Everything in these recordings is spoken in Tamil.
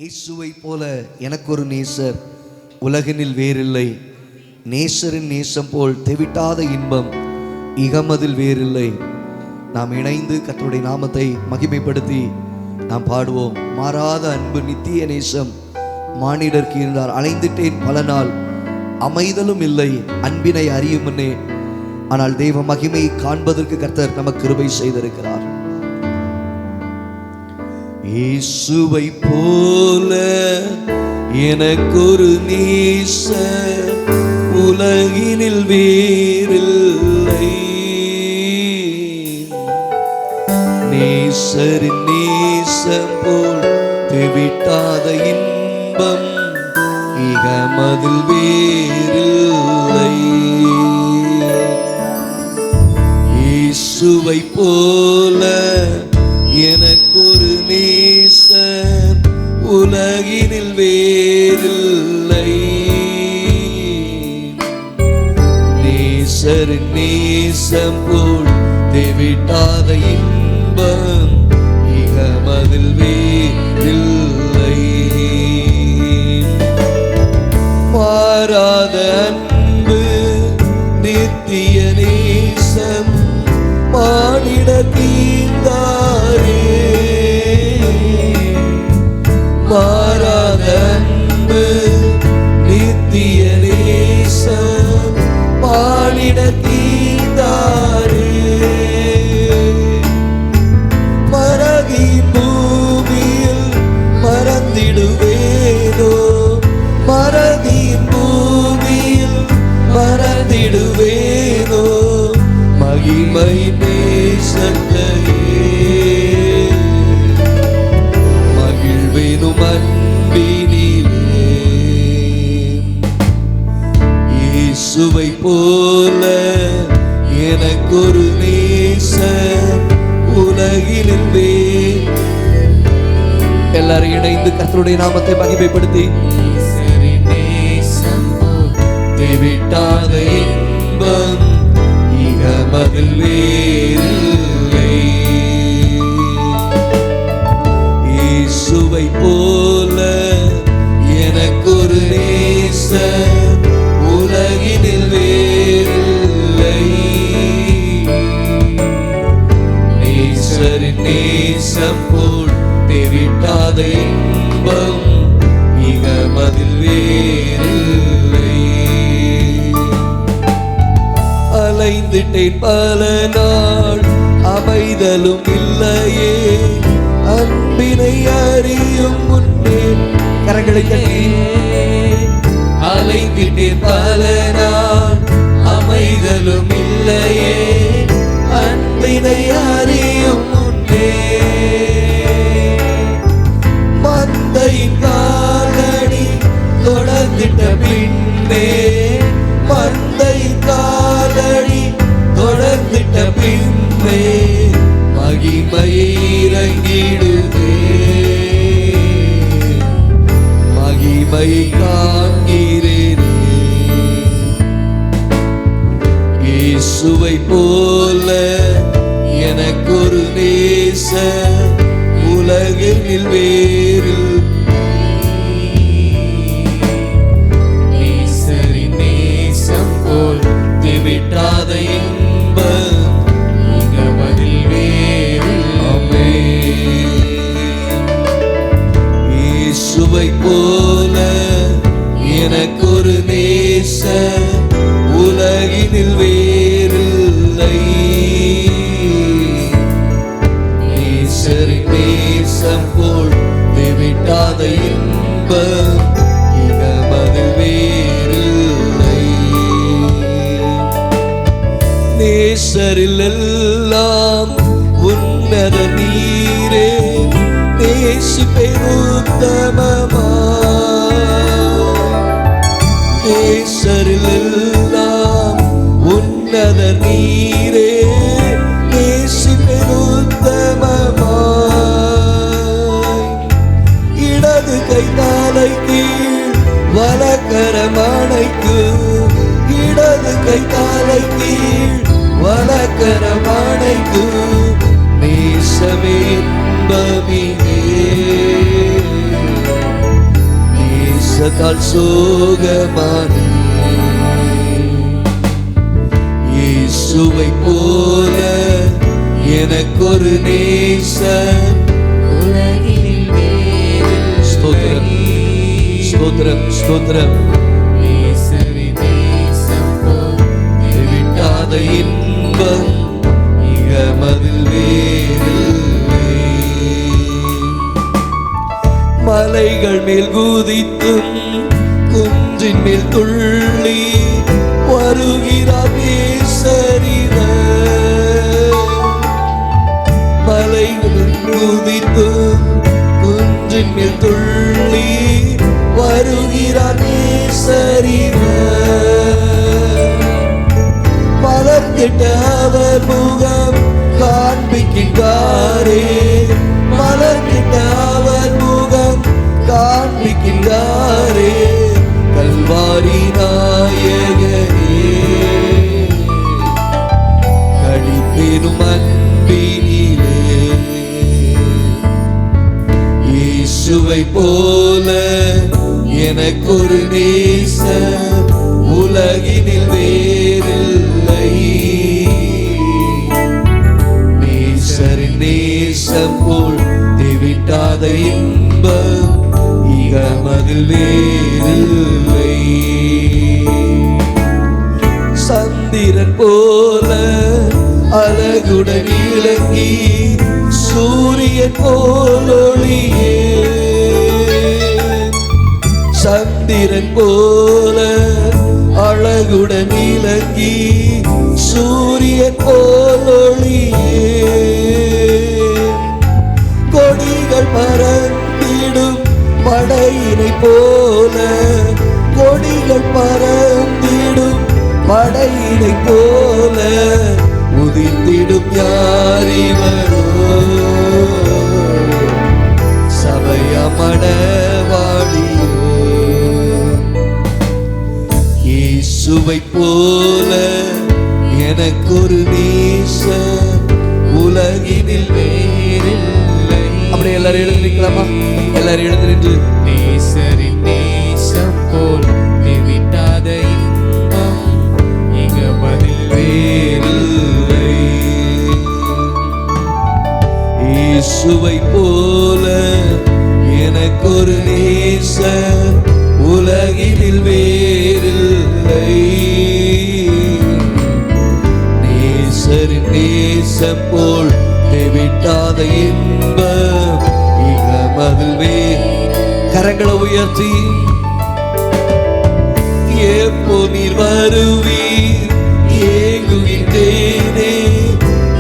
இயேசுவை போல எனக்கு ஒரு நேசர் உலகினில் வேறில்லை. நேசரின் நேசம் போல் தெவிட்டாத இன்பம் இகமதில் வேறில்லை. நாம் இணைந்து கர்த்தருடைய நாமத்தை மகிமைப்படுத்தி நாம் பாடுவோம். மாறாத அன்பு நித்திய நேசம் மானிடர்க்கு இருந்தார். அலைந்துட்டேன் பல நாள், அமைதலும் இல்லை அன்பினை அறியும் முன்னே. ஆனால் தெய்வ மகிமை காண்பதற்கு கர்த்தர் நமக்கு கிருபை செய்திருக்கிறார். இயேசுவை போல எனக்கொரு நேசர் உலகினில் வேறில்லை. நேசரின் நேசம் போல் தெவிட்டாத இன்பம் இகமதில் வேறில்லை. இயேசுவை போல எனக்கொரு நேசர் உலகினில் வேறில்லை. நேசரின் நேசம் போல் தெவிட்டாத இன்பம் இகமதில் வேறில்லை. மாறாத அன்பு நித்திய நேசம் மானிட தீந்தாரே. மாறாத அன்பு நித்திய நேசம் மானிட தீந்தாரே. மறதி பூமியில் மறந்திடுவேனோ, மறதியின் பூமியில் மறந்திடுவேனோ மகிமை நேசத்தையே. மகிழ்வேனும் அன்பினிலே. இயேசுவை போல எனக்கொரு நேசர் உலகினில் வேறில்லை. எல்லாரும் இணைந்து கர்த்தருடைய நாமத்தை மகிமைப்படுத்தி தெவிட்டாத இன்பம் இகமதில் வேறில்லை. இயேசுவை போல எனக்கொரு நேசர் உலகினில் வேறில்லை. நேசரின் நேசம் போல் தெவிட்டாத இன்பம் இகமதில் வேறில்லை. அலைந்துட்டேன் பல நாள், அமைதலும் இல்லையே அன்பினை அறியும் முன்னே. கரங்களை தட்டி. அலைந்துட்டேன் பல நாள், அமைதலும் இல்லையே அன்பினை அறியும் முன்னே. மந்தையின் காலடி தொடர்ந்திட்ட பின்னே, மந்தையின் காலடி தொடர்ந்திட்ட பின்னே மகிமையை இறங்கிடுதே. மகிமை காண்கிறேனே. இயேசுவை போல எனக்கொரு நேசர் உலகினில் வேறில்லை. நேசரின் நேசம் போல் தெவிட்டாத இன்பம் இகமதில் வேறில்லை. இயேசுவை போல எனக்கொரு நேசர் உலகினில் வேறில்லை. நேசரின் நேசம் போல் தெவிட்டாத இன்பம் இகமதில் வேறில்லை. நேசரில் எல்லாம் உன்னத நீரே, நேசிப்பேன் உத்தமமா. நேசரில் எல்லாம் உன்னத நீரே, நேசிப்பேன் உத்தமமா. இடது கை தாளை கீழ் வலக்கரமானைக்கு, இடது கை தாளை கீழ் வலக்கரமானைக்கு நேசமே இன்பமிகே. நேசத்தால் சோகமானே. இயேசுவை போல எனக்கொரு நேசர் உலகில் வேறில்லை. ஸ்தோத்திரம் ஸ்தோத்திரம் ஸ்தோத்திரம். நேசரின் நேசம் போல் விட்டாத இன்பம் இகமதில் வேறில்லை. மலைகள் மேல் குதித்தும் குன்றின் மேல் துள்ளி வருகிறார் நேசரிவர். மலைகள் குதித்தும் குன்றின் மேல் துள்ளி வருகிறார் நேசரிவர். மலர்ந்திட்ட அவர் முகம் காண்பிக்கின்றாரே. மலர்ந்திட்ட அவர் முகம் காண்பிக்கின்றாரே. கல்வாரி நாயகனே கழிப்பெனும் அன்பினிலே. இயேசுவை போல எனக்கொரு நேசர் உலகினில் வேறில்லை. நேசரின் நேசம் போல் தெவிட்டாத இன்பம் இகமதில் வேறில்லை. சந்திரன் போல அழகுடன் இலங்கி சூரியன் போல் ஒளியே. சந்திரன் போல அழகுடன் இலங்கி சூரியன் போல் ஒளியே. கொடிகள் பறந்திடும் படையினை போல. கொடிகள் பறந்திடும் படையினை போல உதித்திடும் யாரிவரோ. சபையமணவாடியோ. இயேசுவை போல எனக்கொரு நேசர் உலகினில் வேறில்லை. அப்படியே எல்லாரும் எழுந்திருக்கலாமா? எல்லாரும் எழுந்திருந்து நேசரின் நேசம் போல் தெவிட்டாத இன்பம் இகமதில் வேறில்லை. இயேசுவை போல எனக்கொரு நேசர் உலகினில் வேறில்லை. நேசரின் நேசம் போல் தெவிட்டாத இன்பம் இகமதில் வேறில்லை. கரங்களை உயர்த்தி எப்போ நீர் வருவீர் ஏங்குகின்றேனே.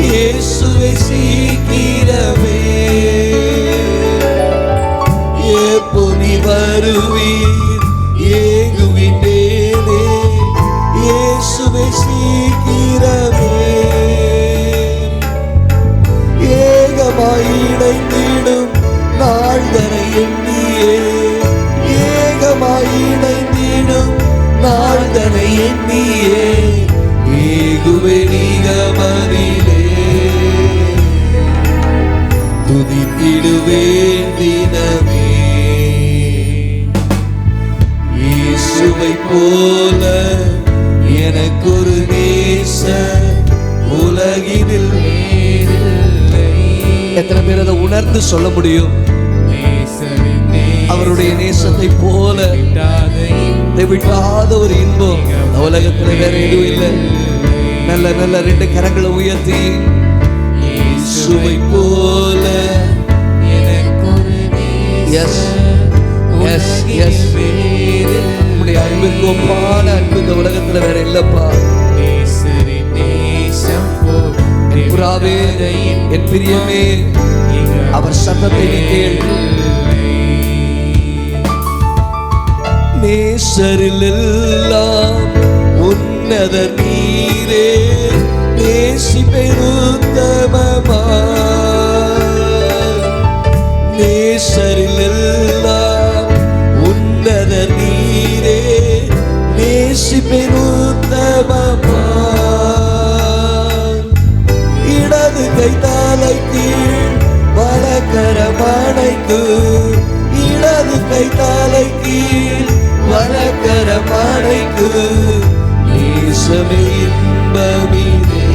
இயேசுவை சீக்கிரமே. எப்போ நீர் வருவீர் ஏங்குகின்றேனே. இயேசுவை சீக்கிரமே. ஏகமாய் இணைந்திடும் நாள்தனை எண்ணியே. ஏகமாய் இணைந்திடும் நாள்தனை எண்ணியே. ஏகுவே நிகமதிலே துதித்திடுவேன் தினமே. இயேசுவை போல எனக்கொரு நேசர் உலகினில் வேறில்லை. எத்தனை பேர் அதை உணர்ந்து சொல்ல முடியும்? அவருடைய நேசத்தை போல விட்டாத ஒரு இன்பம் உலகத்துல வேற எதுவும் இல்லை. நல்ல நல்ல ரெண்டு கரங்களை உயர்த்தி இயேசுவை போல எஸ் எஸ் எஸ் உடைய அன்பிற்கு ஒப்பான அன்பு இந்த உலகத்துல வேற இல்லப்பா. என் புறாவே என் பிரியமே அவர் சத்தத்தை கேள். நேசரில் எல்லாம் உன்னத நீரே. நேசி பெருத்தமமா. நேசரில் எல்லாம் உன்னத நீரே. நேசி பெருத்தமமா. இடது கை தலை கீழ் வலக்கரமணைக்கு. இடது கை தலை கீழ் வலக்கரம் அணைக்கு நேசமே இன்பமிதே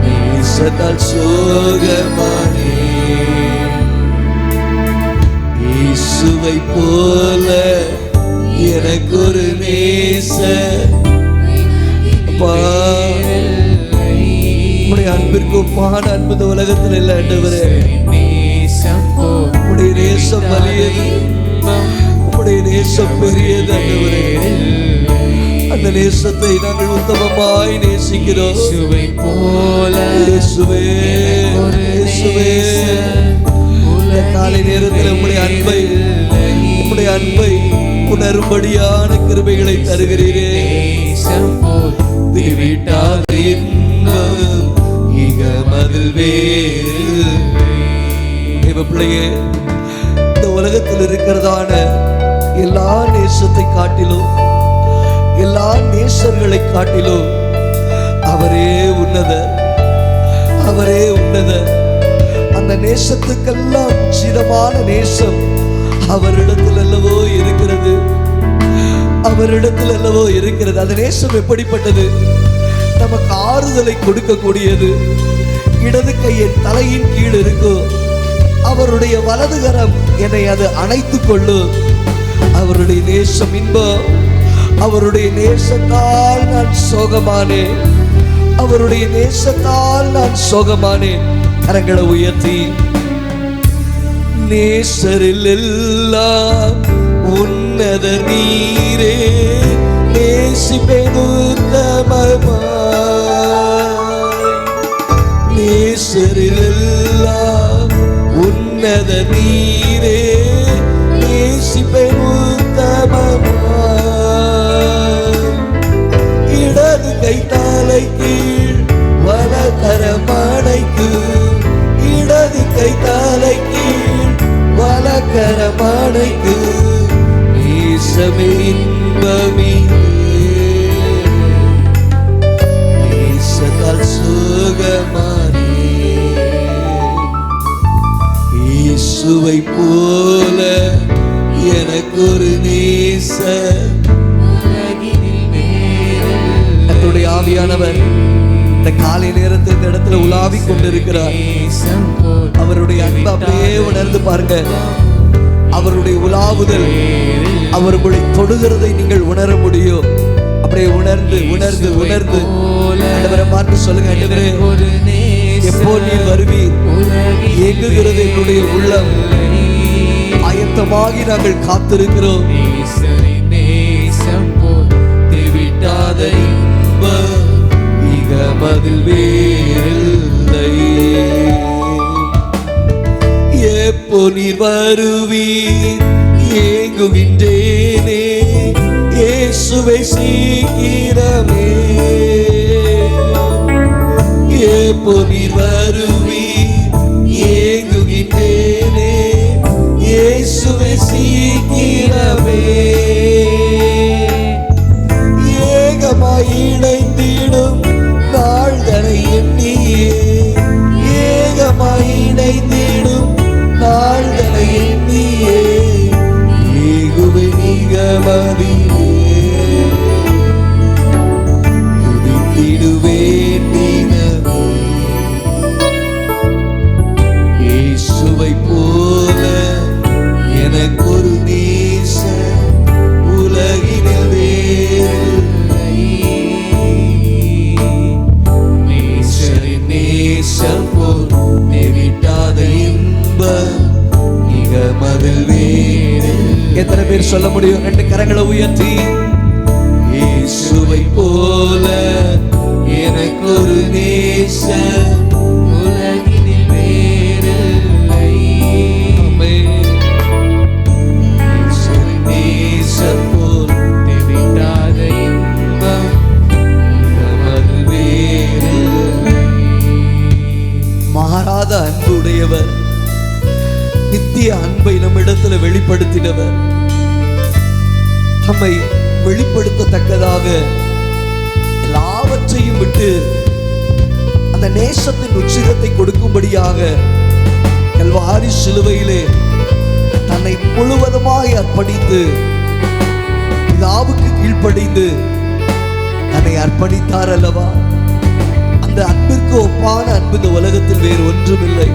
நேசத்தால் சோகமானே இயேசுவை போல எனக்கு ஒரு நேச உடைய அன்பிற்கு ஒப்பான அன்பு இந்த உலகத்தில் இல்லை ஆண்டவரே. உடைய நேசம் வலியது, உடைய நேசம் பெரியது ஆண்டவரே. அந்த நேசத்தை நாங்கள் உத்தமமாய் நேசிக்கிறோம். இயேசுவை போல இயேசுவே இயேசுவே காலை நேரத்தில் உம்முடைய அன்பை உணரும்படியான கிருபைகளை தருகிறீரே. திவிட்டாத இன்பம் இகமதில் வேறு. பிள்ளையே, இந்த உலகத்தில் இருக்கிறதான எல்லா நேசத்தை காட்டிலும், எல்லா நேசர்களை காட்டிலும் அவரே உன்னதர், அவரே உன்னதர். அந்த நேசத்துக்கெல்லாம் உச்சிதமான நேசம் அவரிடத்தில் அல்லவோ இருக்கிறது, அவரிடத்தில் அல்லவோ இருக்கிறது. அந்த நேசம் எப்படிப்பட்டது? நமக்கு ஆறுதலை கொடுக்கக்கூடியது. இடது கையின் தலையின் கீழ் இருக்கும், அவருடைய வலது கரம் என்னை அது அணைத்துக் கொள்ளும். அவருடைய நேசம் இன்பம். அவருடைய நேசத்தால் நான் சோகமானேன், அவருடைய நேசத்தால் நான் சோகமானேன். கரங்களை உயர்த்தி நேசரில் எல்லாம் உன்னத நீரே நேசிப்பேன் உத்தமமாய். நேசரில் எல்லாம் உன்னத நீரே நேசிப்பேன் உத்தமமாய். இடது கை தலை கீழ் வலக்கரம் அணைக்கு, இடது கை தலை கீழ் வலக்கரம் அணைக்கு நேசமே இன்பமிதே நேசத்தால் சுகமானே. இயேசுவை போல எனக்கு ஒரு நேச கர்த்தருடைய ஆவியானவர் இந்த காலை நேரத்தில் இந்த இடத்துல உலாவிக் கொண்டிருக்கிறார். அவருடைய அன்பு அப்படியே உணர்ந்து பாருங்க. அவருடைய உலாவுதல், அவர் உங்களை தொடுகிறதை நீங்கள் உணர முடியும். அப்படியே உணர்ந்து உணர்ந்து உணர்ந்து ஆண்டவரை பார்த்து சொல்லுங்க, ஆண்டவரே எப்போ நீர் வருவீர்? ஏங்குகிறது என்னுடைய உள்ளம், ஆயத்தமாகி நாங்கள் காத்திருக்கிறோம். விட்டாத இன்பம் இகமதில் வேறில்லை. எப்போ நீர் வருவீர்? ஏங்குகின்றேனே இயேசுவை சீக்கிரமே. எப்போ நீர் வருவீர்? ஏங்குகின்றேனே இயேசுவை சீக்கிரமே. ஏகமாய் இணைந்திடும் நாள்தனை எண்ணியே, ஏகமாய் இணைந்திடும் நாள்தனை எண்ணியே ஏகுவை நிகமதிலே துதித்திடுவேன் தினமே. இயேசுவை போல எனக்கு ஒரு நேச உலகினில் வேறில்லை. நேசரின் நேசம் போல் நெவிட்டாத இன்பம் இகமதில் வேறு. எத்தனை பேர் சொல்ல முடியும்? ரெண்டு கரங்களை உயர்த்தி இயேசுவை போல எனக்கு ஒரு நேச உலகினில் வேறில்லை. நேசரின் நேசம் போல் நெவிட்டாத இன்பம் இகமதில் வேறில்லை. மாறாத அன்பு உடையவர், நித்திய அன்பை நம்மிடத்துல வெளிப்படுத்தினவர், நம்மை வெளிப்படுத்தத்தக்கதாக எல்லாவற்றையும் விட்டு அந்த நேசத்தின் உச்சிதத்தை கொடுக்கும்படியாக கல்வாரி சிலுவையிலே தன்னை முழுவதுமாய் அர்ப்பணித்து பிதாவுக்கு கீழ்ப்படிந்து தன்னை அர்ப்பணித்தார் அல்லவா? அந்த அன்பிற்கு ஒப்பான அன்பு இந்த உலகத்தில் வேறு ஒன்றுமில்லை.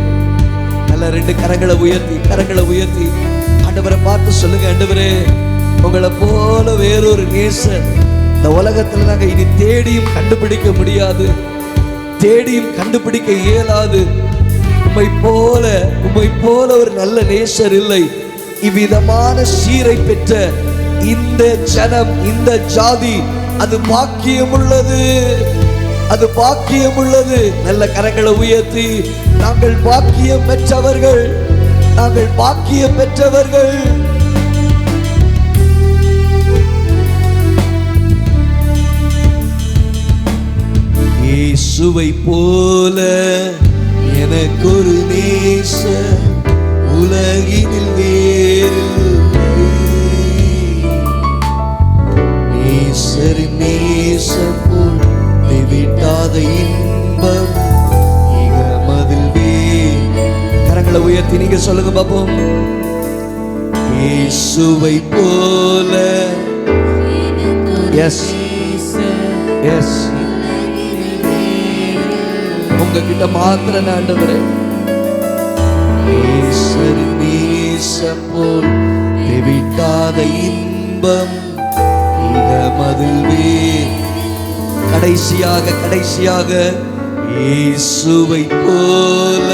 நல்ல 2 கரங்களை உயர்த்தி ஆண்டவரை பார்த்து சொல்லுங்க, ஆண்டவரே, உங்களை போல வேறொரு நேசர் இந்த உலகத்துல நாங்க இனி தேடியும் கண்டுபிடிக்க முடியாது, தேடியும் கண்டுபிடிக்க இயலாது. உம்மை போல ஒரு நல்ல நேசர் இல்லை. இவ்விதமான சீரை பெற்ற இந்த ஜனம், இந்த ஜாதி, அது பாக்கியமுள்ளது, அது பாக்கியமுள்ளது. நல்ல கரங்களை உயர்த்தி, நாங்கள் பாக்கியம் பெற்றவர்கள், நாங்கள் பாக்கியம் பெற்றவர்கள். இயேசுவை போல எனக்கொரு நேசர் உலகினில் வேறில்லை. நேசரின் நேசம் போல் விட்டாத இன்பம் இகமதில் வேறு. கரங்களை உயர்த்தி நீங்க சொல்லுங்க பாப்போம். இயேசுவை போல எஸ் எஸ் உங்ககிட்ட மாத்திர ஆண்டவரே, நேசரின் நேசம் போல் விட்டாத இன்பம் இகமதில் வேறு. கடைசியாக இயேசுவை போல